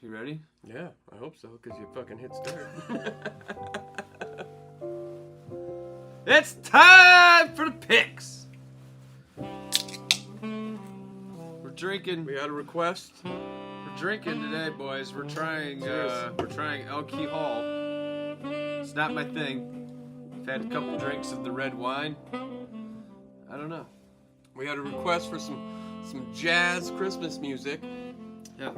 You ready? Yeah, I hope so, because you fucking hit start. It's time for the picks. We're drinking. We had a request. We're drinking today, boys. We're trying alcohol. It's not my thing. I've had a couple drinks of the red wine. I don't know. We had a request for some jazz Christmas music. Yeah.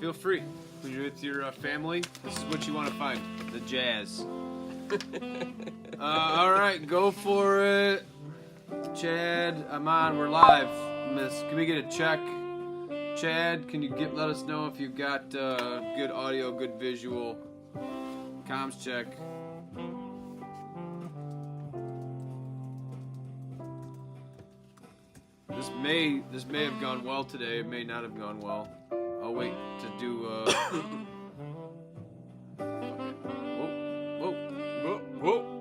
Feel free. When you're with your family, this is what you want to find. The jazz. All right, go for it. Chad, I'm on. We're live. Can we get a check? Chad, can you let us know if you've got good audio, good visual? Comms check. This may have gone well today. It may not have gone well. I'll wait to do.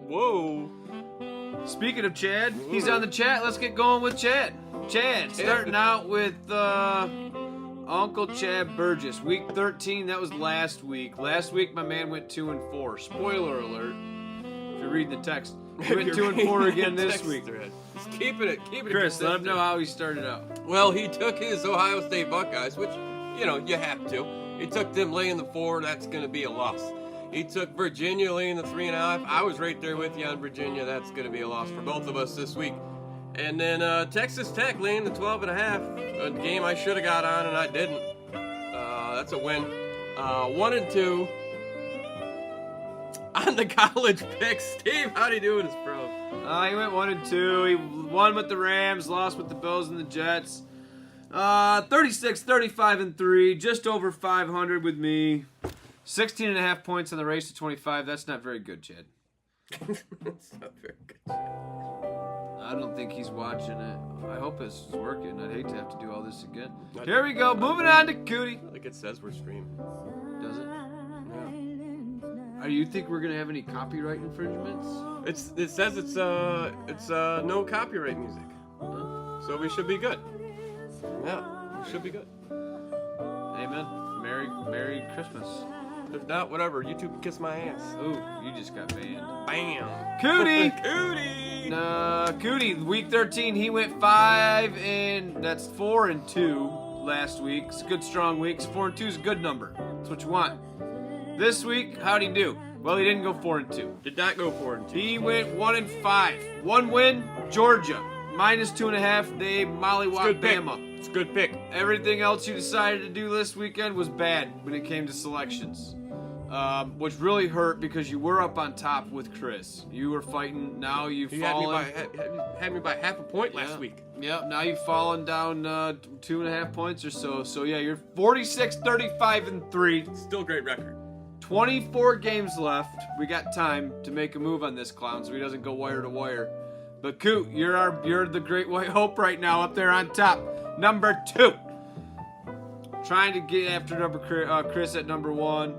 Whoa. Speaking of Chad, he's on the chat. Let's get going with Chad. Chad, starting out with Uncle Chad Burgess. Week 13, that was last week. Last week, my man went 2-4. Spoiler alert. If you're reading the text, he went 2-4 again this week. He's keeping it. Chris, let him know how he started out. Well, he took his Ohio State Buckeyes, which, you have to. He took them laying the 4. That's going to be a loss. He took Virginia laying the 3.5. I was right there with you on Virginia. That's going to be a loss for both of us this week. And then Texas Tech laying the 12.5. A game I should have got on and I didn't. That's a win. 1-2 on the college picks. Steve, how'd he do with his pro? He went 1-2. He won with the Rams, lost with the Bills and the Jets. 36, 35-3, just over 500 with me. 16.5 points on the race to 25. That's not very good, Chad. That's not very good. I don't think he's watching it. I hope this is working. I'd hate to have to do all this again. Here we go. Moving on to Cootie. Like it says we're streaming. Does it? Yeah. Do you think we're gonna have any copyright infringements? It says it's no copyright music. So we should be good. Yeah, we should be good. Amen. Merry Christmas. If not, whatever. YouTube can kiss my ass. Ooh, you just got banned. Bam. Cootie! Cootie! Cootie, week 13, he went 4-2 last week. It's a good, strong week. 4-2 is a good number. That's what you want. This week, how'd he do? Well, he didn't go 4-2. Did not go 4-2. He went 1-5. One win, Georgia. -2.5, they mollywopped Bama. It's a good pick. Everything else you decided to do this weekend was bad when it came to selections. Which really hurt because you were up on top with Chris. You were fighting. Now you've fallen. Had me by half a point last week. Yep. Now you've fallen down 2.5 points or so. So yeah, you're 46, 35-3. Still great record. 24 games left. We got time to make a move on this clown so he doesn't go wire to wire. But Coot, you're the great white hope right now up there on top. Number 2. Trying to get after Chris at number 1.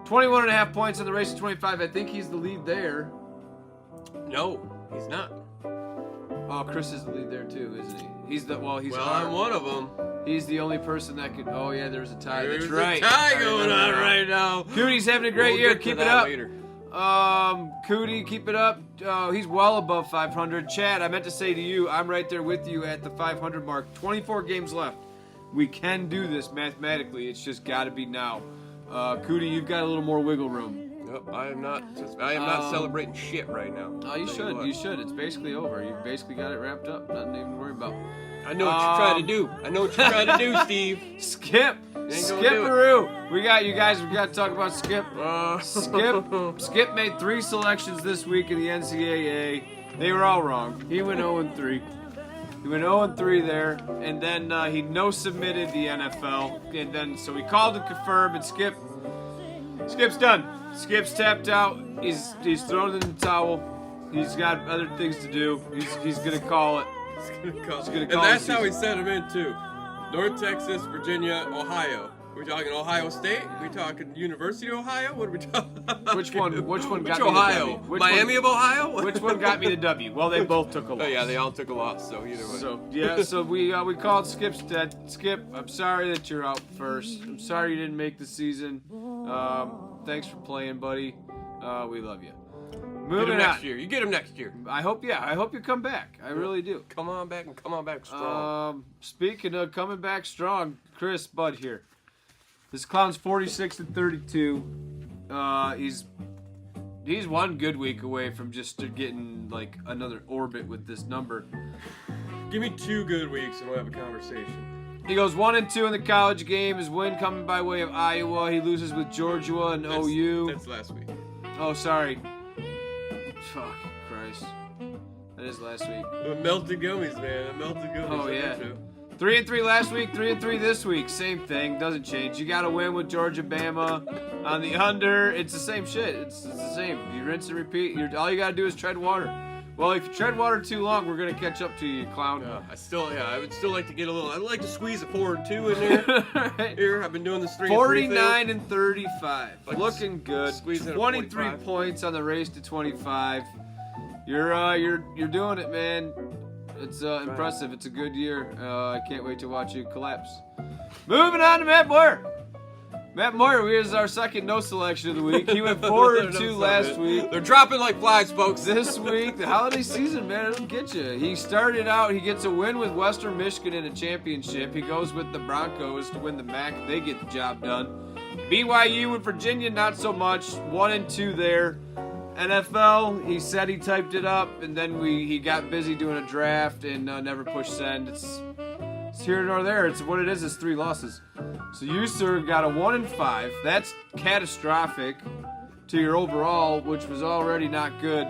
21.5 points on the race to 25. I think he's the lead there. No, he's not. Oh, Chris is the lead there too, isn't he? I'm one of them. He's the only person that could. Oh yeah, there's a tie. There's That's right. a tie going on right now. Cootie's having a great year. Keep it up. Later. Cootie, keep it up. He's well above 500. Chad, I meant to say to you, I'm right there with you at the 500 mark. 24 games left. We can do this mathematically. It's just got to be now. Cootie, you've got a little more wiggle room. Nope, I am not celebrating shit right now. Oh, you should. You should. It's basically over. You've basically got it wrapped up. Nothing even to worry about. I know what you're trying to do. I know what you're trying to do, Steve. Skip-a-roo. We got you guys. We got to talk about Skip. Skip made 3 selections this week in the NCAA. They were all wrong. He went 0-3. He went 0-3 there, and then he no-submitted the NFL, and then so we called to confirm, and Skip's done. Skip's tapped out. He's thrown in the towel. He's got other things to do. He's gonna call it. And that's how he sent him in too. North Texas, Virginia, Ohio. We're talking Ohio State. We talking University of Ohio. What are we talking? Which one? Which one got Which me the Ohio? W? Which Miami of Ohio. Which one got me the W? Well, they both took a loss. Oh yeah, they all took a loss. So either way. So yeah, so we called Skip's dead. Skip, I'm sorry that you're out first. I'm sorry you didn't make the season. Thanks for playing, buddy. We love you. Get Moving him next on. year. You get him next year. I hope you come back. I really do. Come on back and come on back strong. Speaking of coming back strong, Chris Bud here. This clown's 46-32. He's one good week away from just getting like another orbit with this number. Give me 2 good weeks and we'll have a conversation. He goes 1-2 in the college game. His win coming by way of Iowa. He loses with Georgia and OU. That's last week. Oh, sorry. Fuck Christ. That is last week. The melted gummies, man. The melted gummies. Oh, yeah. 3-3 last week, 3-3 this week. Same thing, doesn't change. You got to win with Georgia, Bama on the under. It's the same shit. It's the same. You rinse and repeat. All you got to do is tread water. Well, if you tread water too long, we're gonna catch up to you, clown. I would still like to get a little. I'd like to squeeze a 4-2 in there. Right. Here, I've been doing this 3-3 49-35, Like looking good. squeeze in a 23 45. points on the race to 25. You're doing it, man. It's impressive. It's a good year. I can't wait to watch you collapse. Moving on to Matt Moyer. Matt Moyer is our second no selection of the week. He went 4-2 last week. They're dropping like flies, folks. This week, the holiday season, man, it'll get you. He started out, he gets a win with Western Michigan in a championship. He goes with the Broncos to win the MAC. They get the job done. BYU and Virginia, not so much. 1-2 there. NFL, he said he typed it up, and then he got busy doing a draft and never pushed send. It's here nor there. It's what it is. It's 3 losses. So you, sir, got a 1-5. That's catastrophic to your overall, which was already not good.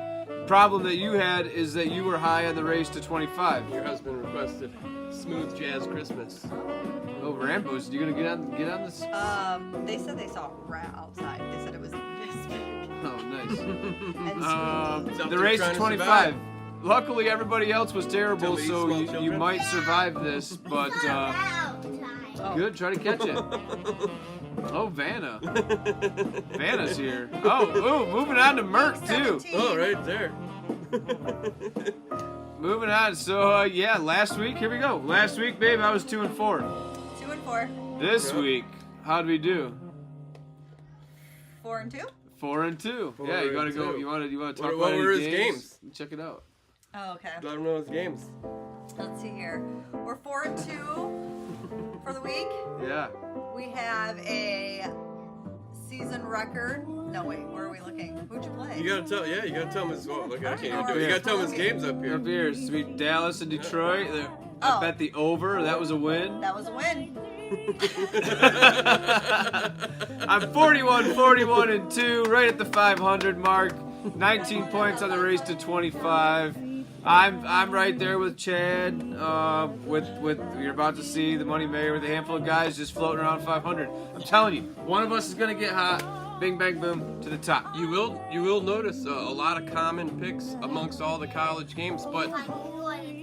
Problem that you had is that you were high on the race to 25. Your husband requested smooth jazz Christmas. Oh, Rambo's, you gonna get on this? They said they saw a rat outside. They said it was this big Oh, nice. and squeaky. The race to trying to 25. survive. Luckily, everybody else was terrible, Somebody so small you children. might survive this. But good, try to catch it. Oh, Vanna. Vanna's here. Oh, moving on to Mert too. 17. Oh, right there. Moving on. So yeah, last week. Here we go. Last week, babe, I was 2-4. 2-4. This Okay. week, how'd we do? 4-2. 4-2. Yeah, you gotta go. 4-2. You want to talk What about were any his games? Check it out. Oh, okay. Let him know his games. Let's see here. We're 4-2 for the week. Yeah. We have a season record. No, wait. Where are we looking? Who'd you play? You gotta tell him his. Oh, look, I can't even Alright. do it. You gotta tell him his games up here. Up here, it's between Dallas and Detroit. I Oh. bet the over. That was a win. That was a win. I'm 41-2, right at the 500 mark. 19 points on the race to 25. I'm right there with Chad. With you're about to see the Money Mayor with a handful of guys just floating around 500. I'm telling you, one of us is gonna get hot. Bing bang boom to the top. You will notice a lot of common picks amongst all the college games, but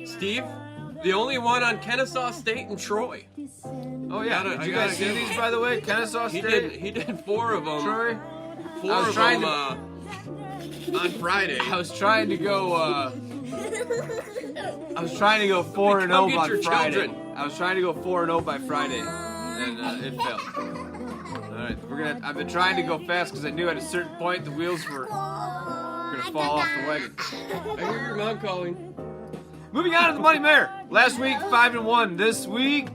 Steve, the only one on Kennesaw State and Troy. Oh yeah, Gotta- did I you guys gotta see give- these by the way? Kennesaw State, He did 4 of them. Troy. 4 I was of trying them on Friday. I was trying to go. 4-0 get by your Friday. children. I was trying to go 4-0 by Friday, and it failed. All right, I've been trying to go fast because I knew at a certain point the wheels were gonna fall off the wagon. I hear your mom calling. Moving on to the Money Mayor. Last week 5-1. This week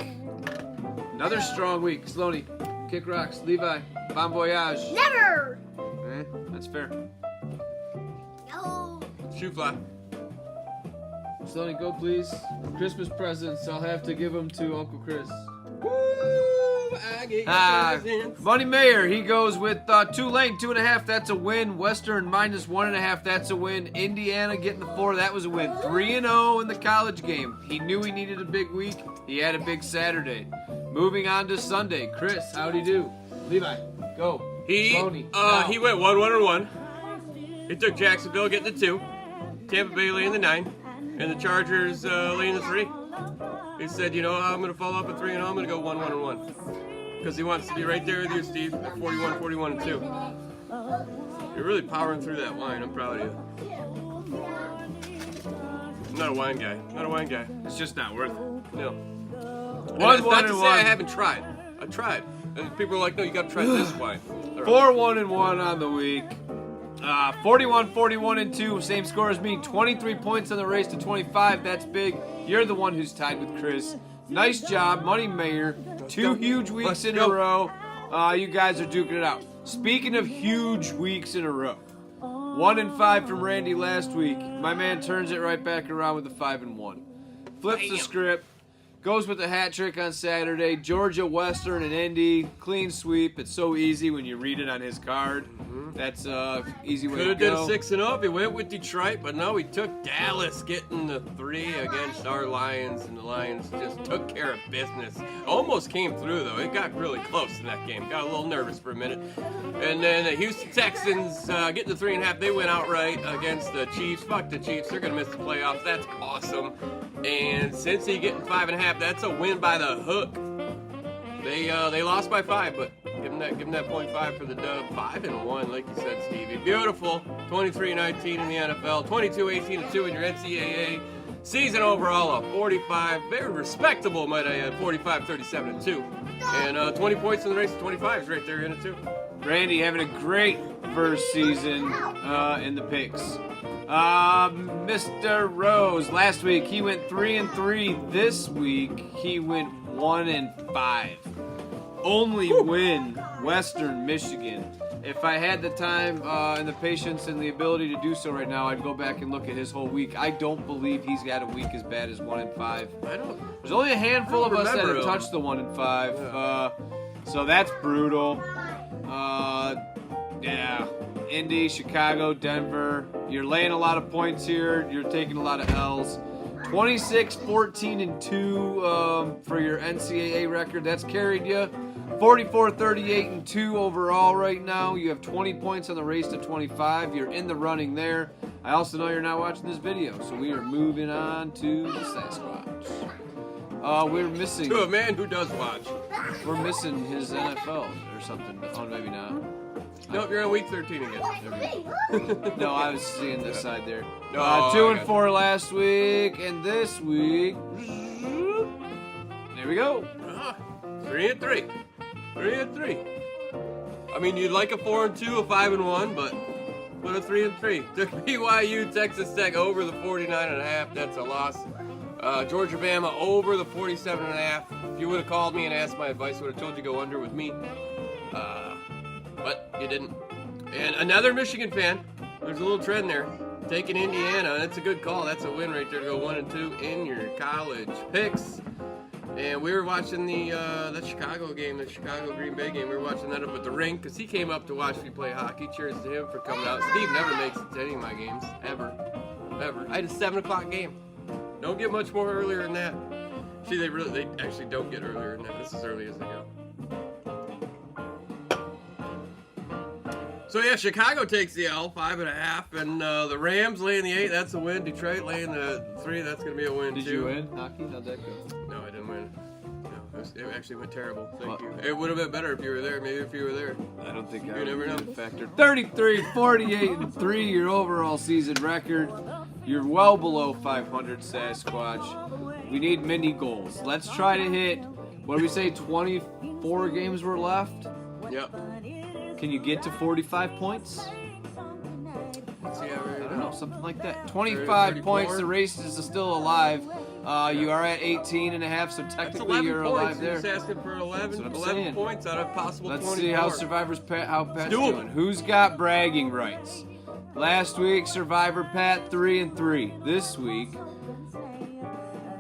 another strong week. Sloaney, kick rocks. Levi, bon voyage. Never! That's fair. No. Shoe fly. Sloaney, go please. Christmas presents. I'll have to give them to Uncle Chris. Woo! I get presents. Money Mayor, he goes with Tulane, 2.5, that's a win. Western -1.5, that's a win. Indiana getting the 4, that was a win. 3-0 in the college game. He knew he needed a big week. He had a big Saturday. Moving on to Sunday. Chris, how'd he do? Levi, go. He Stoney, now. went 1-1-1. He took Jacksonville getting the 2, Tampa Bay laying the 9, and the Chargers laying the 3. He said, you know how I'm going to follow up at 3-0? I'm going to go 1-1-1. because he wants to be right there with you, Steve. At 41, 41, and 2. You're really powering through that wine. I'm proud of you. I'm not a wine guy. Not a wine guy. It's just not worth it. No. One, That's one, not to and say I one. haven't tried. I tried. And people are like, no, you got to try this wine. 4-1-1 on the week. 41, 41, and 2. Same score as me. 23 points on the race to 25. That's big. You're the one who's tied with Chris. Nice job, Money Mayor. 2 huge weeks in a row. You guys are duking it out. Speaking of huge weeks in a row, 1 and 5 from Randy last week. My man turns it right back around with a 5 and 1. Flips the script. Goes with the hat trick on Saturday. Georgia, Western, and Indy. Clean sweep. It's so easy when you read it on his card. That's easy way Could to have did go. a 6-0. He went with Detroit, but no, he took Dallas, getting the 3 against our Lions, and the Lions just took care of business. Almost came through though. It got really close in that game. Got a little nervous for a minute. And then the Houston Texans getting the 3.5. They went outright against the Chiefs. Fuck the Chiefs. They're gonna miss the playoffs. That's awesome. And Cincy getting 5.5. That's a win by the hook. They lost by 5, but give them that 0.5 for the dub. 5 and 1, like you said, Stevie. Beautiful. 23-19 in the NFL. 22-18-2 in your NCAA season overall. A 45, very respectable, might I add. 45-37-2, and 20 points in the race. 25 is right there in it too. Randy having a great first season in the picks. Mr. Rose, last week he went 3 and 3. This week he went 1 and 5. Only win, Western Michigan. If I had the time and the patience and the ability to do so right now, I'd go back and look at his whole week. I don't believe he's got a week as bad as 1 and 5. I don't. There's only a handful of us that remember have him. touched the 1 and 5. So that's brutal. Yeah. Indy, Chicago, Denver. You're laying a lot of points here. You're taking a lot of L's. 26, 14, and 2 for your NCAA record. That's carried you. 44, 38, and 2 overall right now. You have 20 points on the race to 25. You're in the running there. I also know you're not watching this video, so we are moving on to the Sasquatch. We're missing. To a man who does watch. We're missing his NFL or something. Oh, maybe not. Nope, you're on week 13 again. No, I was seeing this side there. Oh, 2 I and got 4 last week, and this week. There we go. 3 and 3. 3 and 3. I mean, you'd like a 4 and 2, a 5 and 1, but a 3 and 3. Took BYU, Texas Tech over the 49.5. That's a loss. Georgia, Bama over the 47.5. If you would have called me and asked my advice, I would have told you go under with me. But you didn't. And another Michigan fan. There's a little trend there. Taking Indiana, and it's a good call. That's a win right there to go 1 and 2 in your college picks. And we were watching the Chicago game, the Chicago Green Bay game. We were watching that up at the rink because he came up to watch me play hockey. Cheers to him for coming out. Steve never makes it to any of my games, ever. I had a 7 o'clock game. Don't get much more earlier than that. See, they actually don't get earlier than that. This is as early as they go. So yeah, Chicago takes the L, 5.5, and the Rams laying the 8. That's a win. Detroit laying the 3. That's gonna be a win Did too. you win hockey? How'd that go? No, I didn't win. No, it actually went terrible. Thank you. It would have been better if you were there. Maybe if you were there. I don't think I You never know. factor. 33, 48, and 3. Your overall season record. You're well below 500, Sasquatch. We need mini goals. Let's try to hit. What do we say? 24 games were left. Yep. Can you get to 45 points? Let's see how I don't know, something like that. 25 points. The race is still alive. You are at 18.5, so That's technically 11 you're points. alive You're there. just asking for 11, That's what I'm 11 saying. points out of possible Let's 24. see how how Pat's do it. doing. Who's got bragging rights? Last week, Survivor Pat 3 and 3. This week,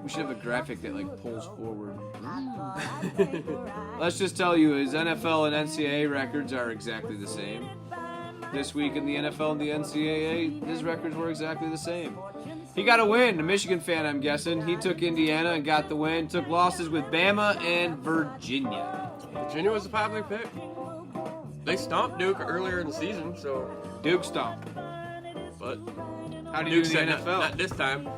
we should have a graphic that like pulls forward. Let's just tell you, his NFL and NCAA records are exactly the same. This week in the NFL and the NCAA, his records were exactly the same. He got a win, a Michigan fan, I'm guessing. He took Indiana and got the win. Took losses with Bama and Virginia. Virginia was a popular pick. They stomped Duke earlier in the season, so. Duke stomp. But How do you Duke do in the said NFL? not this time.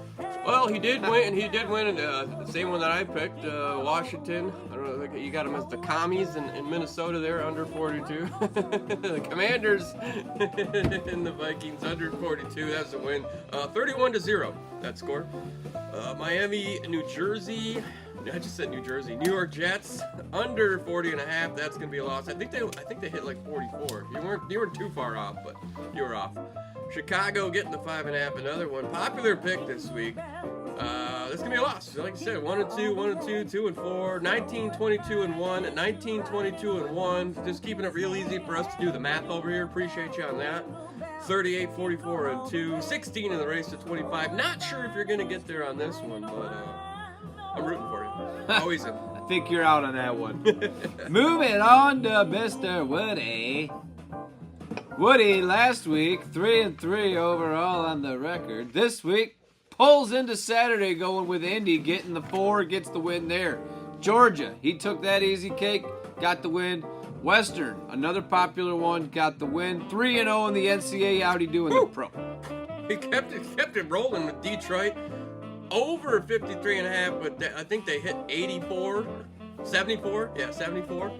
Well, he did win. He did win. The same one that I picked, Washington. I don't know. You got him as the Commies in Minnesota. There, under 42. The Commanders and the Vikings under 42. That's a win. 31-0. That score. Miami, New Jersey. I just said New Jersey. New York Jets under 40.5. That's gonna be a loss. I think they hit like 44. You weren't too far off, but you were off. Chicago getting the 5.5. Another one. Popular pick this week. That's gonna be a loss. Like I said, 1-2, 1-2, 2-4, 19-22-1, 19-22-1. Just keeping it real easy for us to do the math over here. Appreciate you on that. 38-44-2, 16 in the race to 25. Not sure if you're gonna get there on this one, but I'm rooting for you. Always am. I think you're out on that one. Moving on to Mr. Woody. Woody last week 3-3 overall on the record. This week pulls into Saturday going with Indy, getting the 4, gets the win there. Georgia, he took that easy cake, got the win. Western, another popular one, got the win. 3-0 in the NCAA. How'd he do in the pro? He kept it rolling with Detroit. Over 53.5, but I think they hit 84, 74. Yeah, 74.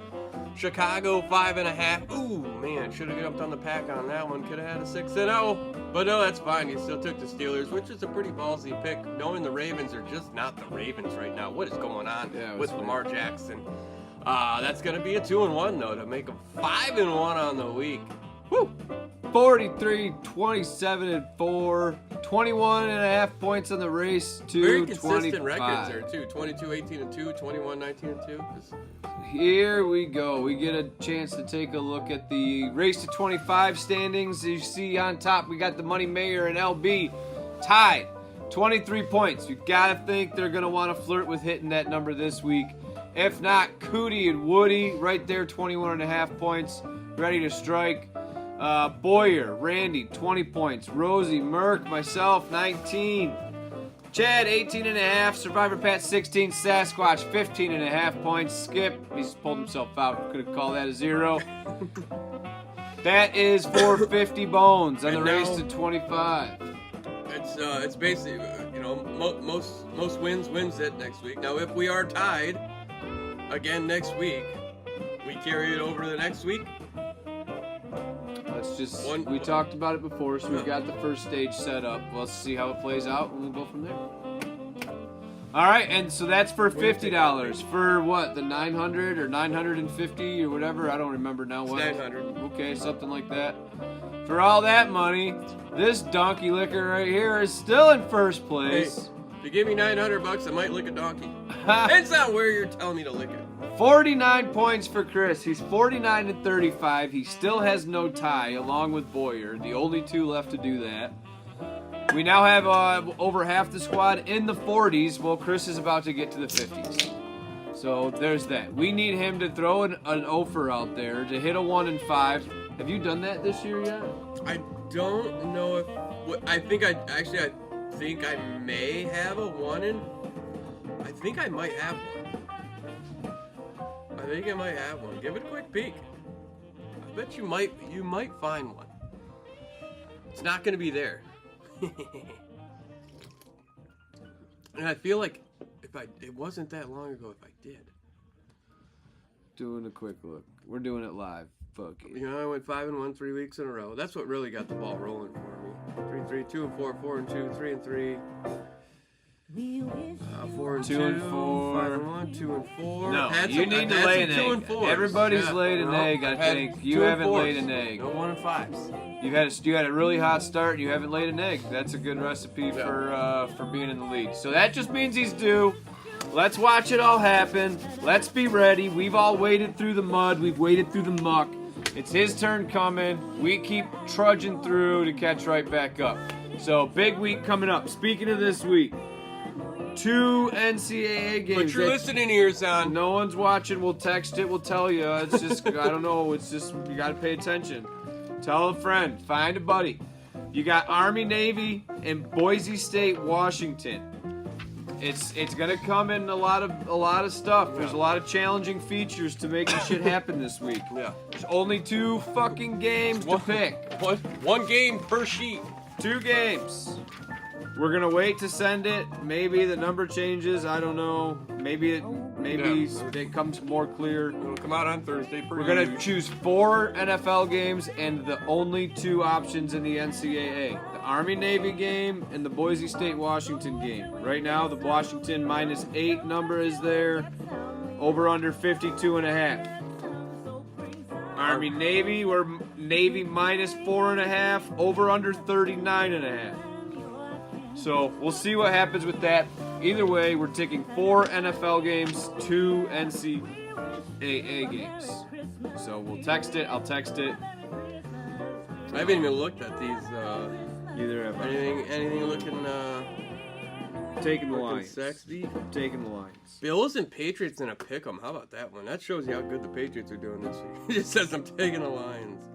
Chicago 5.5. Ooh, man, should have jumped on the pack on that one. Could have had a 6-0, but no, that's fine. You still took the Steelers, which is a pretty ballsy pick. Knowing the Ravens are just not the Ravens right now. What is going on with Lamar Jackson? That's gonna be a 2-1 though to make them 5-1 on the week. Woo! 43, 27-4, 21.5 points on the race to Very consistent 25. records there too. 22-18-2, 21-19-2. Here we go. We get a chance to take a look at the race to 25 standings. As you see on top, we got the Money Mayor and LB tied. 23 points. You gotta think they're gonna want to flirt with hitting that number this week. If not, Cootie and Woody right there, 21.5 points, ready to strike. Boyer, Randy, 20 points. Rosie, Merck, myself, 19. Chad, 18.5. Survivor Pat, 16. Sasquatch, 15.5 points. Skip, he's pulled himself out. Could have called that a 0. That is 450 bones on the race to 25. It's basically, most wins it next week. Now, if we are tied again next week, we carry it over to the next week. Let's just, we talked about it before, so we've got the first stage set up. Let's see how it plays out, and we'll go from there. All right, and so that's for $50. For what, the 900 or 950 or whatever? I don't remember now. What? 900. Okay, something like that. For all that money, this donkey licker right here is still in first place. Hey, if you give me $900, I might lick a donkey. Depends on where you're telling me to lick it. 49 points for Chris. He's 49-35. He still has no tie, along with Boyer. The only two left to do that. We now have over half the squad in the 40s. Well, Chris is about to get to the 50s. So there's that. We need him to throw an offer out there to hit a 1 and 5. Have you done that this year yet? I don't know if. I think I may have a 1 in. I think I might have one. I think I might have one. Give it a quick peek. I bet you might find one. It's not going to be there. And I feel like it wasn't that long ago if I did. Doing a quick look. We're doing it live. Fuck it. You know, I went 5-1 3 weeks in a row. That's what really got the ball rolling for me. 3-3, 2-4, 4-2, 3-3. 4-2, 5-1, 2-4. No, you need to lay an egg. Everybody's laid an egg, I think. You haven't laid an egg. No 1 and 5s. You had a really hot start and you haven't laid an egg. That's a good recipe for being in the lead. So that just means he's due. Let's watch it all happen. Let's be ready. We've all waded through the mud. We've waded through the muck. It's his turn coming. We keep trudging through to catch right back up. So big week coming up. Speaking of this week, 2 NCAA games. Put your listening ears on. No one's watching. We'll text it. We'll tell you. It's just, I don't know. It's just, you got to pay attention. Tell a friend. Find a buddy. You got Army, Navy, and Boise State, Washington. It's gonna come in a lot of stuff. There's a lot of challenging features to making shit happen this week. Yeah. There's only 2 fucking games to pick. One game per sheet. 2 games. We're gonna wait to send it. Maybe the number changes. I don't know. Maybe it comes more clear. It'll come out on Thursday. We're gonna choose 4 NFL games and the only 2 options in the NCAA: the Army-Navy game and the Boise State-Washington game. Right now, the Washington -8 number is there. Over under 52.5. Army-Navy, we're Navy -4.5. Over under 39.5. So we'll see what happens with that. Either way, we're taking 4 NFL games, 2 NCAA games. So we'll text it. I'll text it. I haven't even looked at these. Neither have I. Anything looking Taking the looking Lions. sexy? Taking the Lions. Bills and Patriots in a pick 'em. How about that one? That shows you how good the Patriots are doing this year. It just says I'm taking the Lions.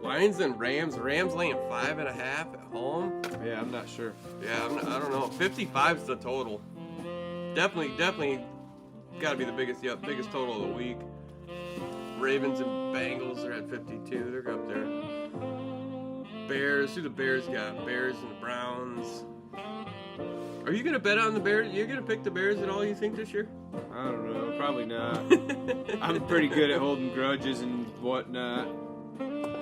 Lions and Rams. Rams laying 5.5 at home. Yeah, I'm not sure. Yeah, I don't know. 55's the total. Definitely got to be the biggest total of the week. Ravens and Bengals are at 52. They're up there. Bears. Who the Bears got? Bears and the Browns. Are you gonna bet on the Bears? You gonna pick the Bears at all? You think this year? I don't know. Probably not. I'm pretty good at holding grudges and whatnot.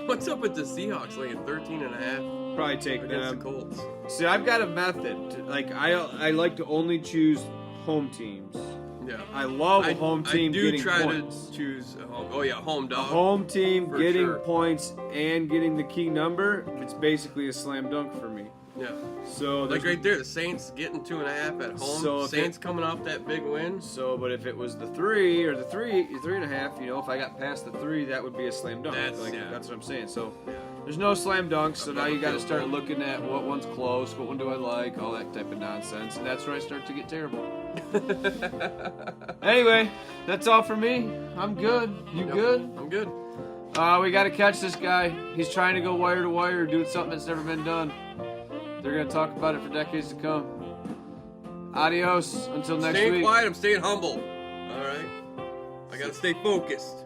What's up with the Seahawks laying 13.5 Probably take against them. the Colts? See, I've got a method. Like I like to only choose home teams. Yeah. I love a home team I do getting try points. to choose a home. Oh yeah, home A dog. home team For getting sure. points and getting the key number. It's basically a slam dunk for me. Yeah. So Like there's- right there, the Saints getting 2.5 at home. So if Saints coming off that big win. So, but if it was the 3 or the 3.5, if I got past the 3, that would be a slam dunk. That's That's what I'm saying. So Yeah. there's no slam dunks. So I've now never you got to felt start that. looking at what one's close, what one do I like, all that type of nonsense, and that's where I start to get terrible. Anyway, that's all for me. I'm good. You Yep, good? I'm good. We got to catch this guy. He's trying to go wire to wire, doing something that's never been done. They're going to talk about it for decades to come. Adios. Until next Staying week. quiet, I'm staying humble. All right. I gotta stay focused.